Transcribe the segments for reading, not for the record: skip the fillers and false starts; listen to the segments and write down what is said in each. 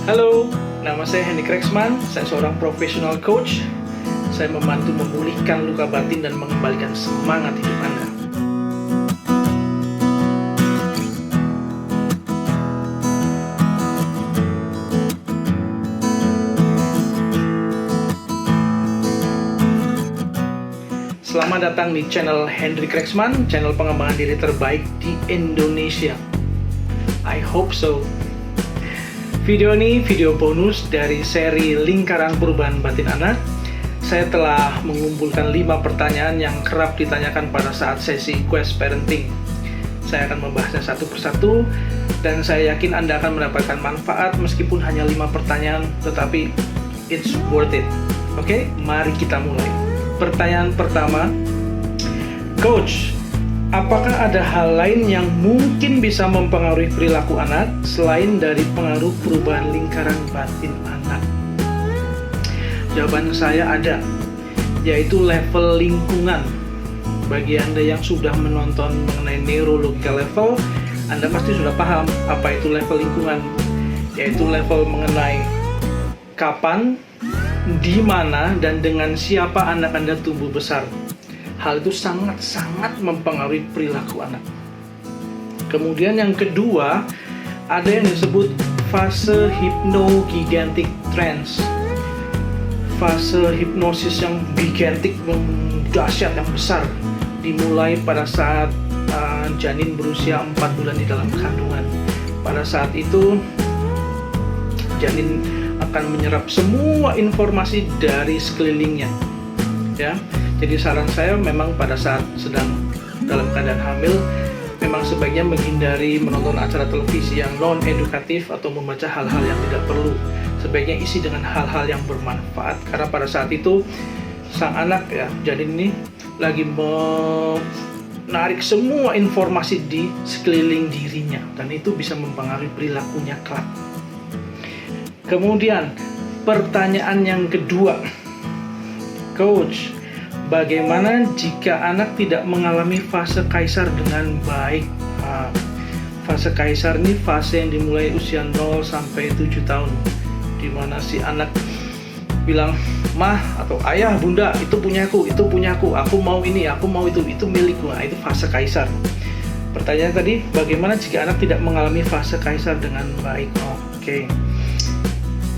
Halo, nama saya Henry Kreksman. Saya seorang professional coach. Saya membantu memulihkan luka batin dan mengembalikan semangat hidup Anda. Selamat datang di channel Henry Kreksman, channel pengembangan diri terbaik di Indonesia. I hope so. Video ini video bonus dari seri Lingkaran Perubahan Batin Anak. Saya telah mengumpulkan 5 pertanyaan yang kerap ditanyakan pada saat sesi Quest Parenting. Saya akan membahasnya satu persatu dan saya yakin Anda akan mendapatkan manfaat meskipun hanya 5 pertanyaan, tetapi it's worth it. Oke, mari kita mulai. Pertanyaan pertama, Coach, apakah ada hal lain yang mungkin bisa mempengaruhi perilaku anak selain dari pengaruh perubahan lingkaran batin anak? Jawaban saya ada, yaitu level lingkungan. Bagi Anda yang sudah menonton mengenai neurological level, Anda pasti sudah paham apa itu level lingkungan, yaitu level mengenai kapan, di mana, dan dengan siapa anak Anda tumbuh besar. Hal itu sangat-sangat mempengaruhi perilaku anak. Kemudian yang kedua, ada yang disebut fase hypnogigantic trance. Fase hipnosis yang gigantik, yang dahsyat, yang besar, dimulai pada saat janin berusia 4 bulan di dalam kandungan. Pada saat itu, janin akan menyerap semua informasi dari sekelilingnya. Ya. Jadi saran saya memang pada saat sedang dalam keadaan hamil, memang sebaiknya menghindari menonton acara televisi yang non-edukatif atau membaca hal-hal yang tidak perlu. Sebaiknya isi dengan hal-hal yang bermanfaat, karena pada saat itu sang anak, ya, janin ini lagi menarik semua informasi di sekeliling dirinya, dan itu bisa mempengaruhi perilakunya kelak. Kemudian pertanyaan yang kedua, Coach, bagaimana jika anak tidak mengalami fase kaisar dengan baik? Fase kaisar ini fase yang dimulai usia 0 sampai 7 tahun, di mana si anak bilang, "Mah," atau "Ayah, Bunda, itu punyaku, aku mau ini, aku mau itu milikku." Nah, itu fase kaisar. Pertanyaan tadi, bagaimana jika anak tidak mengalami fase kaisar dengan baik? Oke.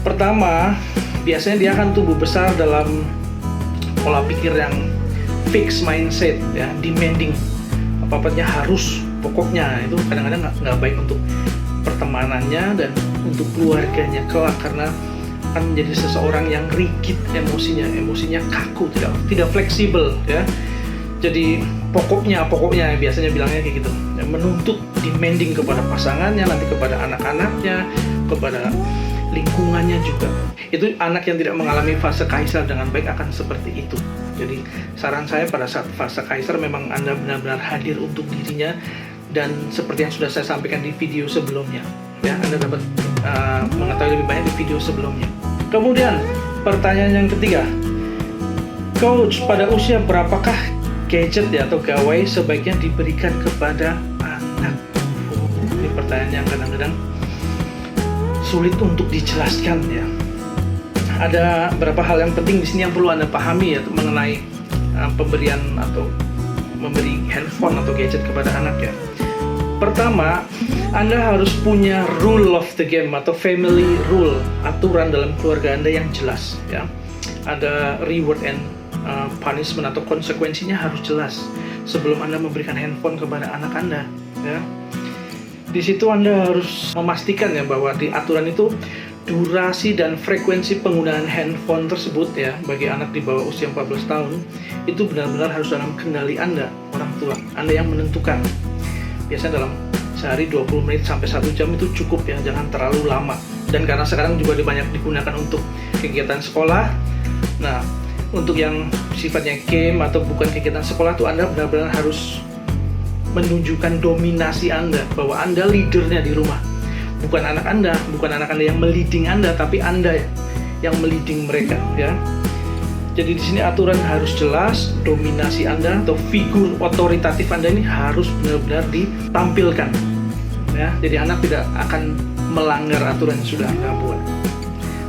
Pertama, biasanya dia akan tumbuh besar dalam pola pikir yang fixed mindset, ya, demanding, apa-apanya harus, pokoknya. Itu kadang-kadang nggak baik untuk pertemanannya dan untuk keluarganya kelak, karena akan menjadi seseorang yang rigid emosinya kaku, tidak fleksibel, ya. Jadi pokoknya biasanya bilangnya kayak gitu, ya, menuntut, demanding kepada pasangannya, nanti kepada anak-anaknya, kepada lingkungannya juga. Itu anak yang tidak mengalami fase kaisar dengan baik akan seperti itu. Jadi saran saya pada saat fase kaisar memang Anda benar-benar hadir untuk dirinya, dan seperti yang sudah saya sampaikan di video sebelumnya, ya, Anda dapat mengetahui lebih banyak di video sebelumnya. Kemudian pertanyaan yang ketiga, Coach, pada usia berapakah gadget, ya, atau gawai sebaiknya diberikan kepada anak? Ini pertanyaan yang kadang-kadang sulit untuk dijelaskan, ya. Ada beberapa hal yang penting di sini yang perlu Anda pahami, ya, mengenai pemberian atau memberi handphone atau gadget kepada anak, ya. Pertama, Anda harus punya rule of the game atau family rule, aturan dalam keluarga Anda yang jelas, ya. Ada reward and punishment atau konsekuensinya harus jelas sebelum Anda memberikan handphone kepada anak Anda, ya. Di situ Anda harus memastikan, ya, bahwa di aturan itu durasi dan frekuensi penggunaan handphone tersebut, ya, bagi anak di bawah usia 14 tahun itu benar-benar harus dalam kendali Anda, orang tua. Anda yang menentukan. Biasanya dalam sehari 20 menit sampai 1 jam itu cukup, ya, jangan terlalu lama. Dan karena sekarang juga banyak digunakan untuk kegiatan sekolah, nah, untuk yang sifatnya game atau bukan kegiatan sekolah tuh Anda benar-benar harus menunjukkan dominasi Anda, bahwa Anda leadernya di rumah. Bukan anak Anda yang meliding Anda, tapi Anda yang meliding mereka, ya. Jadi di sini aturan harus jelas, dominasi Anda atau figur otoritatif Anda ini harus benar-benar ditampilkan, ya. Jadi anak tidak akan melanggar aturan yang sudah Anda buat.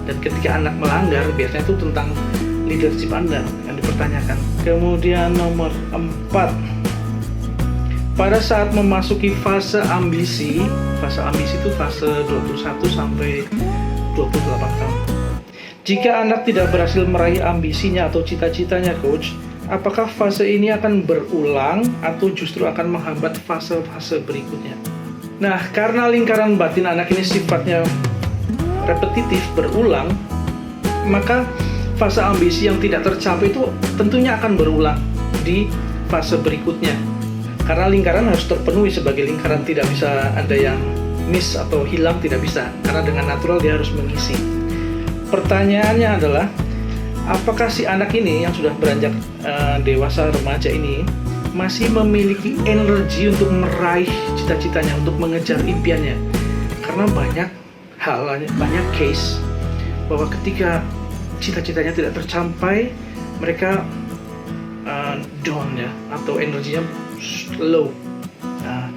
Dan ketika anak melanggar, biasanya itu tentang leadership Anda yang dipertanyakan. Kemudian nomor 4, pada saat memasuki fase ambisi itu fase 21 sampai 28 tahun. Jika anak tidak berhasil meraih ambisinya atau cita-citanya, coach, apakah fase ini akan berulang atau justru akan menghambat fase-fase berikutnya? Nah, karena lingkaran batin anak ini sifatnya repetitif, berulang, maka fase ambisi yang tidak tercapai itu tentunya akan berulang di fase berikutnya. Karena lingkaran harus terpenuhi sebagai lingkaran, tidak bisa ada yang miss atau hilang, tidak bisa. Karena dengan natural dia harus mengisi. Pertanyaannya adalah, apakah si anak ini yang sudah beranjak dewasa remaja ini masih memiliki energi untuk meraih cita-citanya, untuk mengejar impiannya? Karena banyak case bahwa ketika cita-citanya tidak tercapai, mereka down ya, atau energinya low. Nah,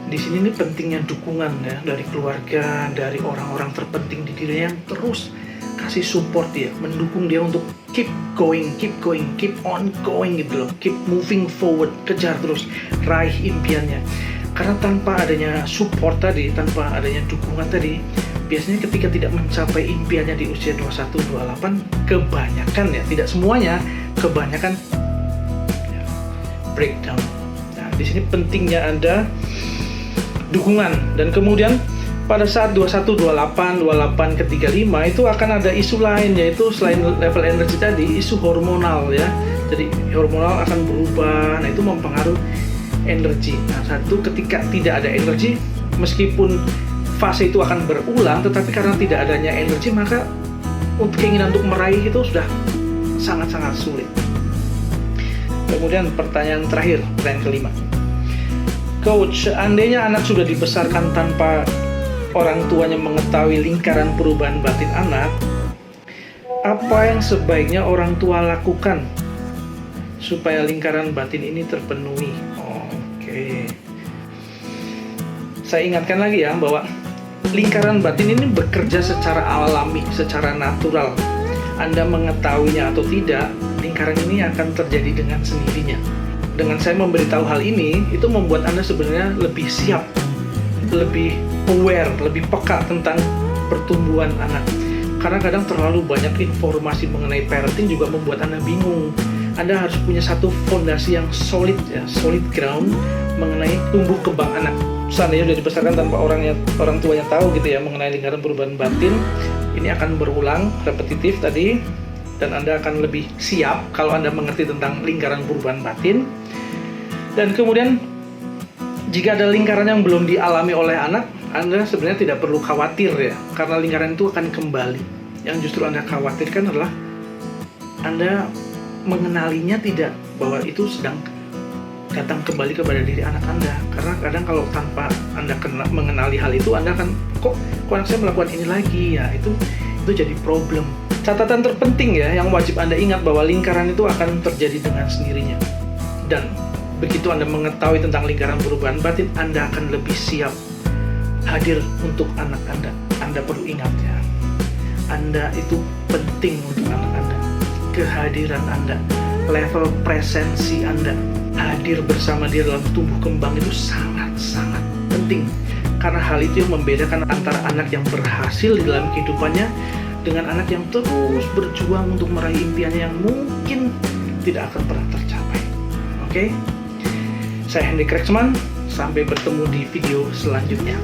di sini nih pentingnya dukungan ya dari keluarga, dari orang-orang terpenting di dirinya yang terus kasih support dia, mendukung dia untuk keep going, keep on going gitu loh, keep moving forward, kejar terus, raih impiannya. Karena tanpa adanya support tadi, tanpa adanya dukungan tadi, biasanya ketika tidak mencapai impiannya di usia 21-28, kebanyakan ya, tidak semuanya, kebanyakan ya, breakdown. Nah, di sini pentingnya ada dukungan. Dan kemudian pada saat 21, 28, 28 ke 35 itu akan ada isu lain, yaitu selain level energi tadi, isu hormonal ya. Jadi hormonal akan berubah, nah itu mempengaruhi energi. Nah, satu, ketika tidak ada energi, meskipun fase itu akan berulang, tetapi karena tidak adanya energi, maka keinginan untuk meraih itu sudah sangat-sangat sulit. Kemudian pertanyaan terakhir, pertanyaan kelima. Coach, seandainya anak sudah dibesarkan tanpa orang tuanya mengetahui lingkaran perubahan batin anak, apa yang sebaiknya orang tua lakukan supaya lingkaran batin ini terpenuhi? Oke. Saya ingatkan lagi ya, bahwa lingkaran batin ini bekerja secara alami, secara natural. Anda mengetahuinya atau tidak, lingkaran ini akan terjadi dengan sendirinya. Dengan saya memberitahu hal ini, itu membuat Anda sebenarnya lebih siap, lebih aware, lebih peka tentang pertumbuhan anak. Karena kadang terlalu banyak informasi mengenai parenting juga membuat Anda bingung. Anda harus punya satu fondasi yang solid ya, solid ground mengenai tumbuh kembang anak. Seandainya sudah dibesarkan tanpa orang tuanya tahu gitu ya mengenai lingkaran perubahan batin, ini akan berulang repetitif tadi, dan Anda akan lebih siap kalau Anda mengerti tentang lingkaran perubahan batin. Dan kemudian jika ada lingkaran yang belum dialami oleh anak, Anda sebenarnya tidak perlu khawatir ya, karena lingkaran itu akan kembali. Yang justru Anda khawatirkan adalah Anda mengenalinya tidak, bahwa itu sedang datang kembali kepada diri anak Anda. Karena kadang kalau tanpa Anda mengenali hal itu, Anda akan kok anak saya melakukan ini lagi ya, itu jadi problem. Catatan terpenting ya yang wajib Anda ingat, bahwa lingkaran itu akan terjadi dengan sendirinya. Dan begitu Anda mengetahui tentang lingkaran perubahan batin, Anda akan lebih siap hadir untuk anak Anda. Anda perlu ingat ya, Anda itu penting untuk anak Anda. Kehadiran Anda, level presensi Anda, hadir bersama dia dalam tumbuh kembang itu sangat-sangat penting. Karena hal itu yang membedakan antara anak yang berhasil di dalam kehidupannya dengan anak yang terus berjuang untuk meraih impiannya yang mungkin tidak akan pernah tercapai. Oke? Saya Hendrik Rexman, sampai bertemu di video selanjutnya.